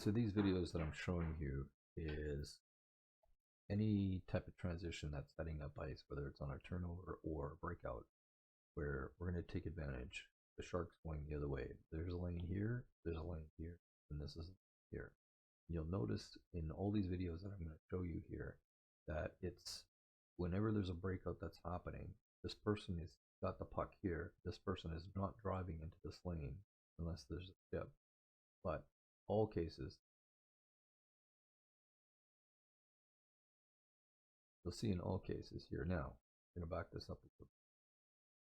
So these videos that I'm showing you is any type of transition that's setting up ice, whether it's on a turnover or a breakout, where we're going to take advantage. The shark's going the other way. There's a lane here, there's a lane here, and this is here. You'll notice in all these videos that I'm going to show you here that it's whenever there's a breakout that's happening, this person has got the puck here. This person is not driving into this lane unless there's a chip. But all cases, you'll see in all cases here now. I'm going to back this up a little.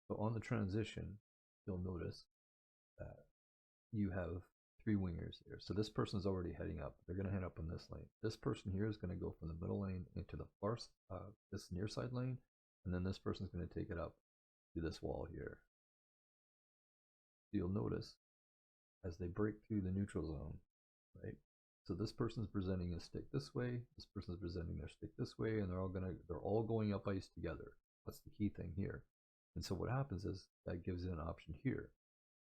So on the transition, you'll notice that you have three wingers here. So this person's already heading up. They're going to head up in this lane. This person here is going to go from the middle lane into the far, this near side lane, and then this person's going to take it up to this wall here. So you'll notice as they break through the neutral zone, right? So this person's presenting a stick this way, this person's presenting their stick this way, and they're all going up ice together. That's the key thing here. And so what happens is that gives it an option here.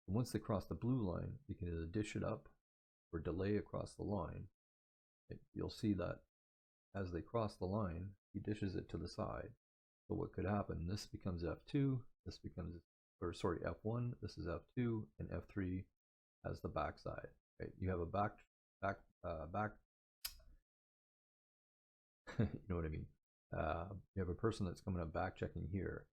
And once they cross the blue line, you can either dish it up or delay across the line. You'll see that as they cross the line, he dishes it to the side. So what could happen? This becomes F2, this becomes, or sorry, F1, this is F2, and F3 has the backside. Right? You have a back, you know what I mean? You have a person that's coming up back checking here.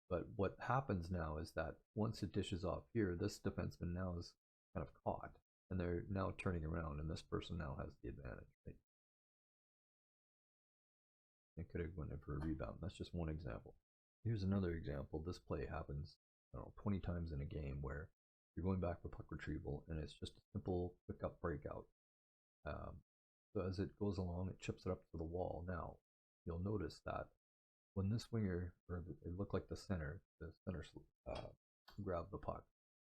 But what happens now is that once it dishes off here, this defenseman now is kind of caught, and they're now turning around, and this person now has the advantage. Right? It could have went in for a rebound. That's just one example. Here's another example. This play happens, I don't know, 20 times in a game where you're going back for puck retrieval, and it's just a simple pick up breakout. So as it goes along, it chips it up to the wall. Now, you'll notice that when this winger, or it looked like the center grabbed the puck.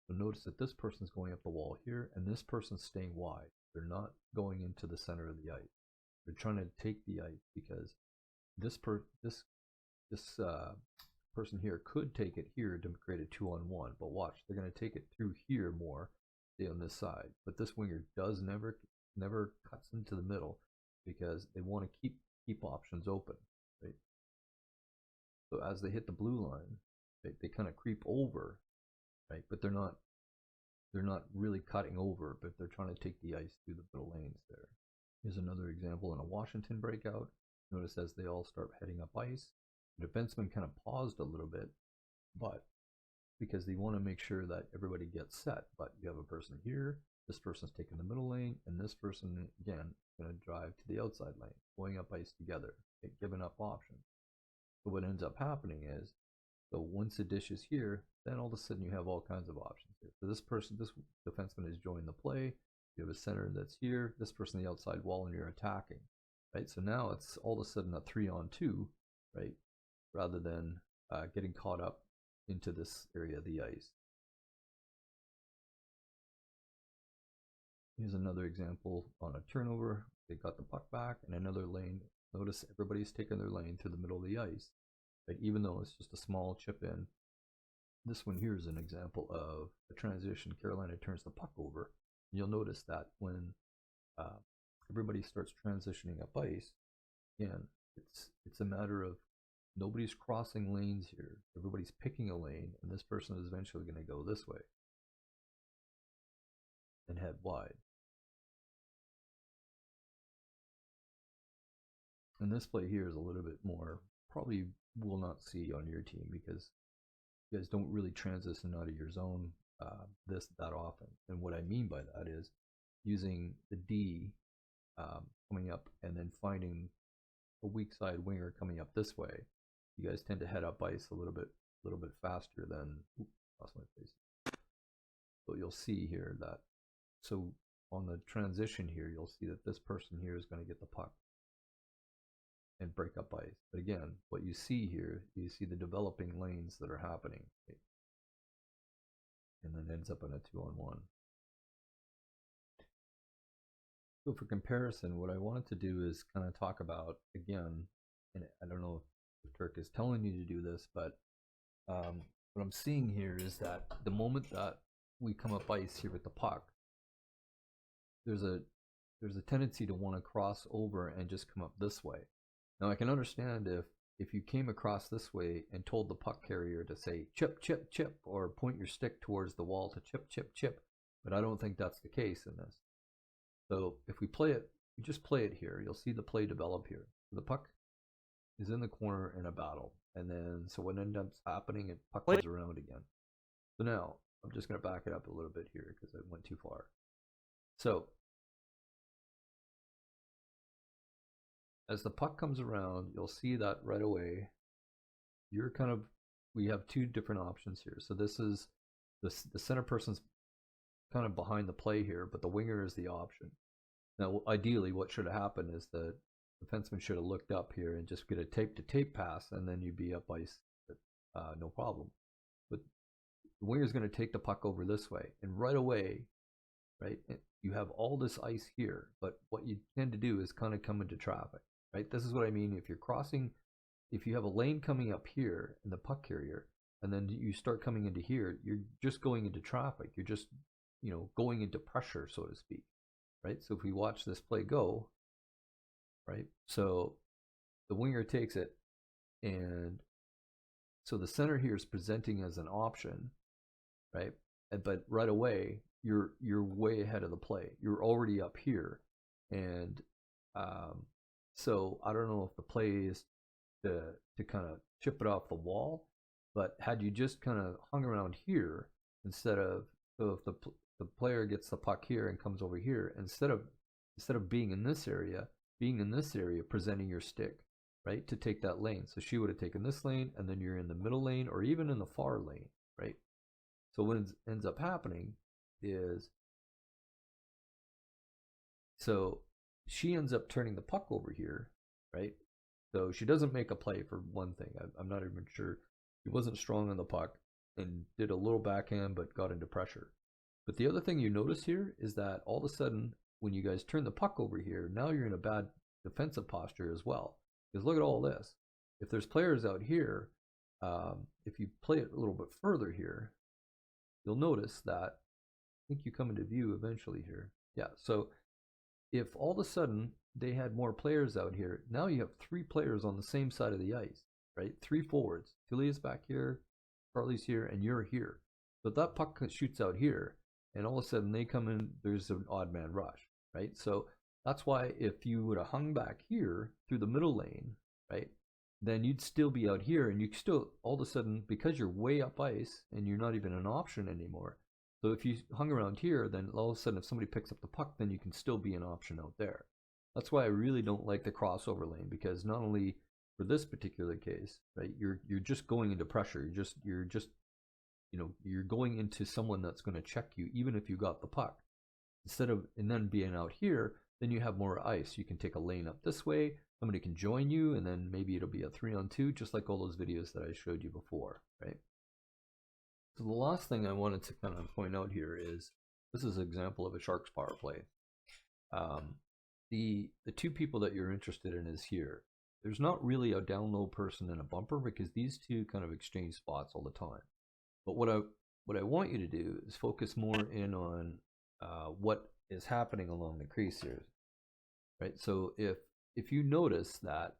So notice that this person's going up the wall here, and this person's staying wide. They're not going into the center of the ice. They're trying to take the ice because this person here could take it here to create a 2-on-1. But watch, they're going to take it through here more, stay on this side. But this winger does never cuts into the middle because they want to keep options open. Right? So as they hit the blue line, they kind of creep over, right? But they're not really cutting over, but they're trying to take the ice through the middle lanes there. Here's another example in a Washington breakout. Notice as they all start heading up ice, the defenseman kind of paused a little bit, but because they want to make sure that everybody gets set. But you have a person here, this person's taking the middle lane, and this person again is going to drive to the outside lane, going up ice together, giving up options. So what ends up happening is, so once the dish is here, then all of a sudden you have all kinds of options here. So this defenseman has joined the play. You have a center that's here, this person on the outside wall, and you're attacking, right? So now it's all of a sudden a 3-on-2, right? Rather than getting caught up into this area of the ice. Here's another example on a turnover. They got the puck back in another lane. Notice everybody's taking their lane through the middle of the ice, right? Even though it's just a small chip in. This one here is an example of a transition. Carolina turns the puck over. You'll notice that when everybody starts transitioning up ice, again, it's a matter of nobody's crossing lanes here. Everybody's picking a lane, and this person is eventually going to go this way and head wide. And this play here is a little bit more, probably will not see on your team because you guys don't really transition out of your zone that often. And what I mean by that is using the D coming up and then finding a weak side winger coming up this way. You guys tend to head up ice a little bit faster than. Lost my face. So you'll see here that. So on the transition here, you'll see that this person here is going to get the puck and break up ice. But again, what you see here, you see the developing lanes that are happening. Right? And then ends up in a 2-on-1. So for comparison, what I wanted to do is kind of talk about, again, and I don't know if Turk is telling you to do this, but what I'm seeing here is that the moment that we come up ice here with the puck, there's a there's a tendency to want to cross over and just come up this way. Now I can understand if you came across this way and told the puck carrier to say chip, chip, chip, or point your stick towards the wall to chip, chip, chip, but I don't think that's the case in this. So if we play it, we just play it here, you'll see the play develop here. The puck is in the corner in a battle, and then so what ends up happening, it puck goes around again. So now I'm just going to back it up a little bit here because I went too far. So as the puck comes around, you'll see that right away. We have two different options here. So this is the center person's kind of behind the play here, but the winger is the option. Now, ideally, what should have happened is the defenseman should have looked up here and just get a tape-to-tape pass, and then you'd be up ice, no problem. But the winger's going to take the puck over this way, and right away, right, you have all this ice here, but what you tend to do is kind of come into traffic, right? This is what I mean. If you're crossing, if you have a lane coming up here in the puck carrier, and then you start coming into here, you're just going into traffic. You're just, going into pressure, so to speak, right? So if we watch this play go, right? So the winger takes it, and so the center here is presenting as an option, right? But right away, you're way ahead of the play. You're already up here, and so I don't know if the play is to kind of chip it off the wall, but had you just kind of hung around here instead of, so if the player gets the puck here and comes over here, instead of being in this area, presenting your stick, right, to take that lane. So she would have taken this lane, and then you're in the middle lane or even in the far lane, right? So what ends up happening is, so she ends up turning the puck over here, right? So she doesn't make a play, for one thing. I'm not even sure. She wasn't strong on the puck and did a little backhand, but got into pressure. But the other thing you notice here is that all of a sudden, when you guys turn the puck over here, now you're in a bad defensive posture as well. Because look at all this. If there's players out here, if you play it a little bit further here, you'll notice that, I think you come into view eventually here. Yeah, so if all of a sudden they had more players out here, now you have 3 players on the same side of the ice, right? 3 forwards. Julia's back here, Carly's here, and you're here. So if that puck shoots out here, and all of a sudden they come in, there's an odd man rush, right? So that's why if you would have hung back here through the middle lane, right, then you'd still be out here, and you still, all of a sudden, because you're way up ice and you're not even an option anymore. So if you hung around here, then all of a sudden if somebody picks up the puck, then you can still be an option out there. That's why I really don't like the crossover lane, because not only for this particular case, right, you're just going into pressure. You're just you're going into someone that's going to check you even if you got the puck. Instead of, and then being out here, then you have more ice. You can take a lane up this way, somebody can join you, and then maybe it'll be a 3-on-2, just like all those videos that I showed you before, right? So the last thing I wanted to kind of point out here is, this is an example of a Sharks power play. The 2 people that you're interested in is here. There's not really a down low person and a bumper, because these 2 kind of exchange spots all the time. But what I want you to do is focus more in on what is happening along the crease here, right? So if you notice that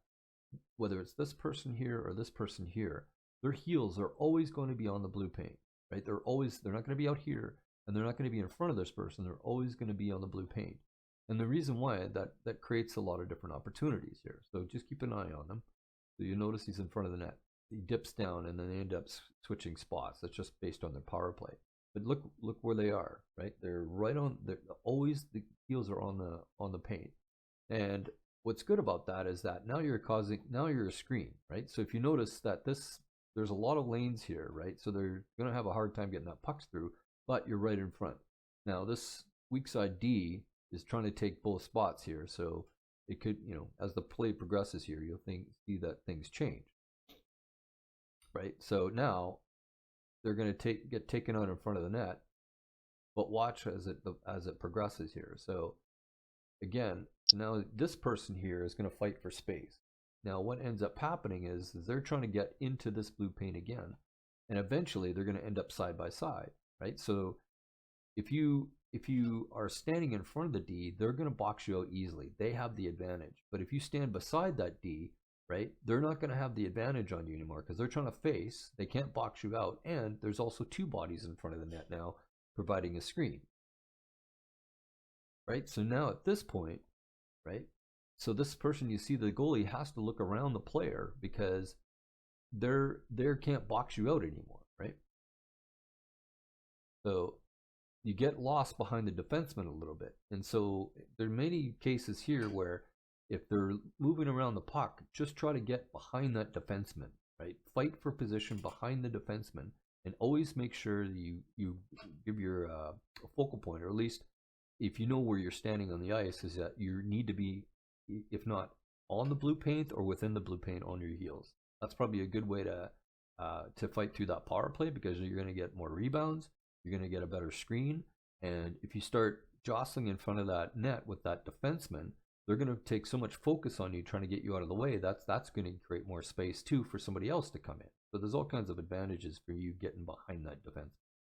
whether it's this person here or this person here, their heels are always going to be on the blue paint, right? They're not going to be out here, and they're not going to be in front of this person. They're always going to be on the blue paint. And the reason why, that creates a lot of different opportunities here. So just keep an eye on them. So you notice he's in front of the net. He dips down, and then they end up switching spots. That's just based on their power play. But look where they are, right? They're right on. They're always, the heels are on the paint. And what's good about that is that now you're a screen, right? So if you notice that there's a lot of lanes here, right? So they're going to have a hard time getting that pucks through, but you're right in front. Now this weak side D is trying to take both spots here, so it could, as the play progresses here, you'll see that things change, right? So now they're going to get taken out in front of the net, but watch as it progresses here. So again, now this person here is going to fight for space. Now what ends up happening is they're trying to get into this blue paint again, and eventually they're going to end up side by side, right? So if you are standing in front of the D, they're going to box you out easily. They have the advantage. But if you stand beside that D, right, they're not going to have the advantage on you anymore because they're trying to face. They can't box you out, and there's also two bodies in front of the net now, providing a screen. Right. So now at this point, right. So this person, you see, the goalie has to look around the player because they can't box you out anymore, right? So you get lost behind the defenseman a little bit. And so there are many cases here where if they're moving around the puck, just try to get behind that defenseman, right? Fight for position behind the defenseman and always make sure that you give your focal point, or at least if you know where you're standing on the ice, is that you need to be, if not on the blue paint or within the blue paint, on your heels. That's probably a good way to fight through that power play because you're going to get more rebounds. You're going to get a better screen. And if you start jostling in front of that net with that defenseman, they're going to take so much focus on you trying to get you out of the way. That's going to create more space too for somebody else to come in. So there's all kinds of advantages for you getting behind that defense.